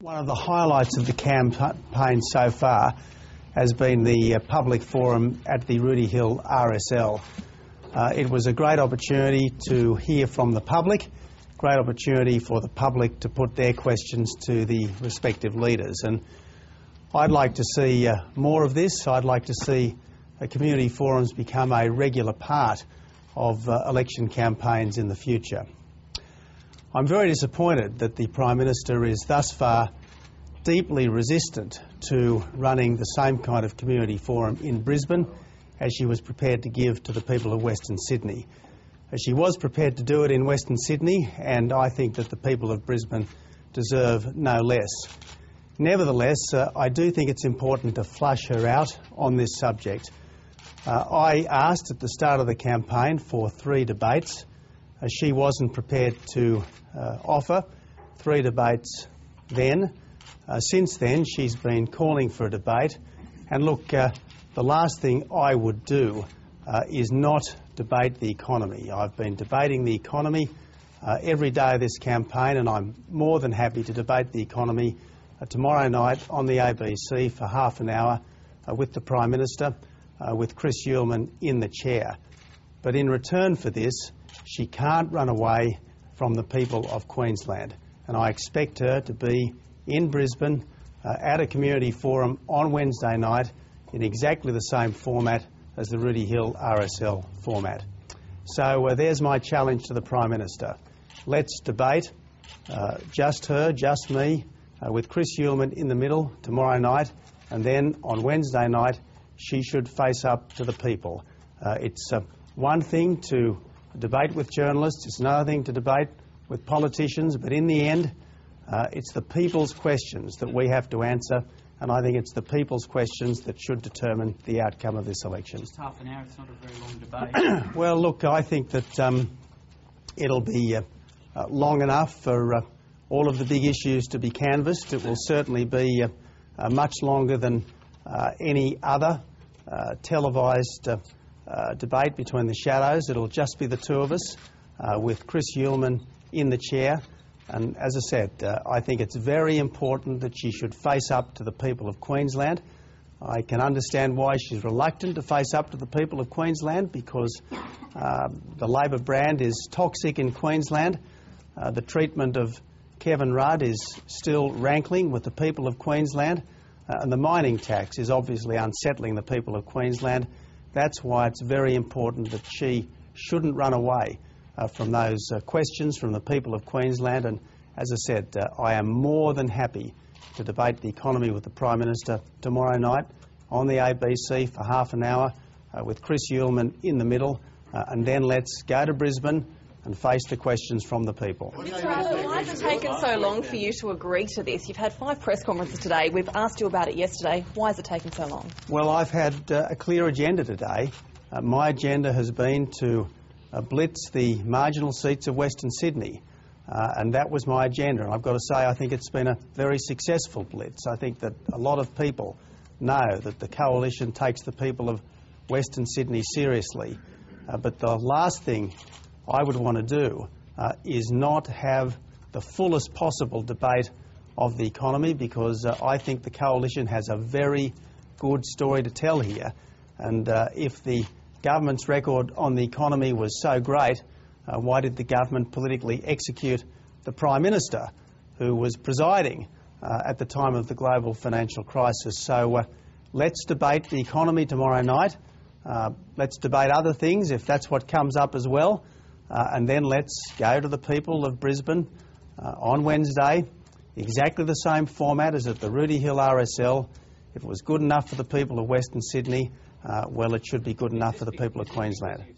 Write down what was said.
One of the highlights of the campaign so far has been the public forum at the Rooty Hill RSL. It was a great opportunity to hear from the public, great opportunity for the public to put their questions to the respective leaders. And I'd like to see more of this. I'd like to see community forums become a regular part of election campaigns in the future. I'm very disappointed that the Prime Minister is thus far deeply resistant to running the same kind of community forum in Brisbane as she was prepared to give to the people of Western Sydney. She was prepared to do it in Western Sydney, and I think that the people of Brisbane deserve no less. Nevertheless, I do think it's important to flush her out on this subject. I asked at the start of the campaign for 3 debates. She wasn't prepared to offer 3 debates then. Since then, she's been calling for a debate. And look, the last thing I would do is not debate the economy. I've been debating the economy every day of this campaign, and I'm more than happy to debate the economy tomorrow night on the ABC for half an hour with the Prime Minister, with Chris Uhlmann in the chair. But in return for this, she can't run away from the people of Queensland, and I expect her to be in Brisbane at a community forum on Wednesday night in exactly the same format as the Rooty Hill RSL format. So there's my challenge to the Prime Minister. Let's debate, just her, just me, with Chris Uhlmann in the middle tomorrow night, and then on Wednesday night she should face up to the people. It's one thing to debate with journalists, it's another thing to debate with politicians, but in the end it's the people's questions that we have to answer, and I think it's the people's questions that should determine the outcome of this election. Just half an hour, it's not a very long debate. Well, look, I think that it'll be long enough for all of the big issues to be canvassed. It will certainly be much longer than any other televised debate between the shadows. It'll just be the two of us with Chris Uhlmann in the chair. And as I said, I think it's very important that she should face up to the people of Queensland. I can understand why she's reluctant to face up to the people of Queensland, because the Labor brand is toxic in Queensland. The treatment of Kevin Rudd is still rankling with the people of Queensland, and the mining tax is obviously unsettling the people of Queensland. That's why it's very important that she shouldn't run away from those questions from the people of Queensland. And as I said, I am more than happy to debate the economy with the Prime Minister tomorrow night on the ABC for half an hour with Chris Uhlmann in the middle, and then let's go to Brisbane and face the questions from the people. Mr Abbott, why has it taken so long for you to agree to this? You've had 5 press conferences today. We've asked you about it yesterday. Why has it taken so long? Well, I've had a clear agenda today. My agenda has been to blitz the marginal seats of Western Sydney, and that was my agenda. And I've got to say, I think it's been a very successful blitz. I think that a lot of people know that the coalition takes the people of Western Sydney seriously. But the last thing I would want to do is not have the fullest possible debate of the economy, because I think the coalition has a very good story to tell here. And if the government's record on the economy was so great, why did the government politically execute the Prime Minister, who was presiding at the time of the global financial crisis? So let's debate the economy tomorrow night. Let's debate other things if that's what comes up as well. And then let's go to the people of Brisbane on Wednesday, exactly the same format as at the Rooty Hill RSL. If it was good enough for the people of Western Sydney, well, it should be good enough for the people of Queensland.